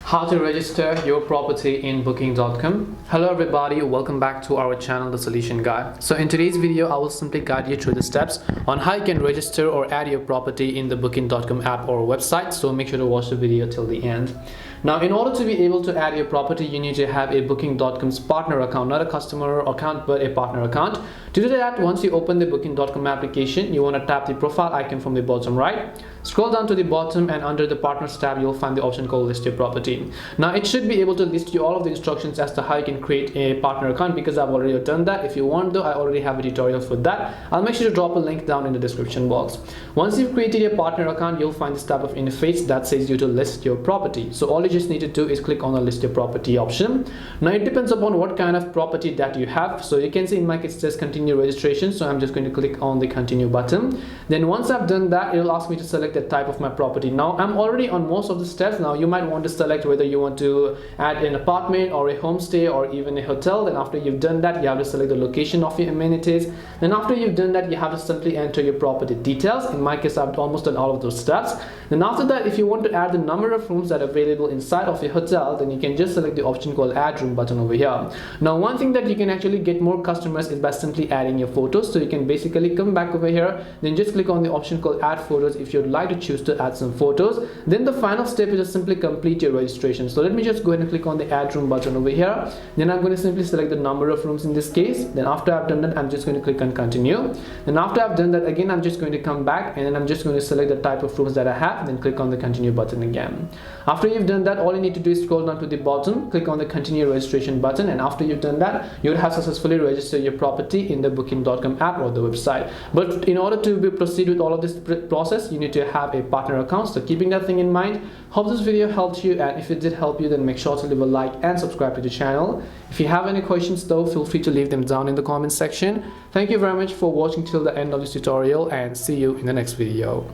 How to register your property in booking.com. Hello everybody, welcome back to our channel The Solution Guide. So in today's video I will simply guide you through the steps on how you can register or add your property in the booking.com app or website, so make sure to watch the video till the end. Now, in order to be able to add your property, you need to have a booking.com's partner account, not a customer account but a partner account. To do that, once you open the booking.com application, you want to tap the profile icon from the bottom right, scroll down to the bottom, and under the partners tab you'll find the option called list your property. Now it should be able to list you all of the instructions as to how you can create a partner account, because I've already done that. If you want though, I already have a tutorial for that. I'll make sure to drop a link down in the description box. Once you've created your partner account, you'll find this type of interface that says you to list your property. So all you just need to do is click on the list your property option. Now it depends upon what kind of property that you have. So you can see in my case it says continue registration, so I'm just going to click on the continue button. Then once I've done that, it'll ask me to select the type of my property. Now I'm already on most of the steps. Now you might want to select whether you want to add an apartment or a homestay or even a hotel. Then after you've done that, you have to select the location of your amenities. Then after you've done that, you have to simply enter your property details. In my case, I've almost done all of those steps. Then after that, if you want to add the number of rooms that are available inside of a hotel, then you can just select the option called add room button over here. Now one thing that you can actually get more customers is by simply adding your photos. So you can basically come back over here, then just click on the option called add photos if you'd like to choose to add some photos. Then the final step is to simply complete your registration. So let me just go ahead and click on the add room button over here. Then I'm going to simply select the number of rooms in this case. Then after I've done that, I'm just going to click on continue. Then after I've done that, again I'm just going to come back and then I'm just going to select the type of rooms that I have, then click on the continue button again. After you've done that, all you need to do is scroll down to the bottom, click on the continue registration button, and after you've done that, you would have successfully registered your property in the booking.com app or the website. But in order to proceed with all of this process, you need to have a partner account. So keeping that thing in mind, hope this video helped you, and if it did help you, then make sure to leave a like and subscribe to the channel. If you have any questions though, feel free to leave them down in the comment section. Thank you very much for watching till the end of this tutorial, and see you in the next video.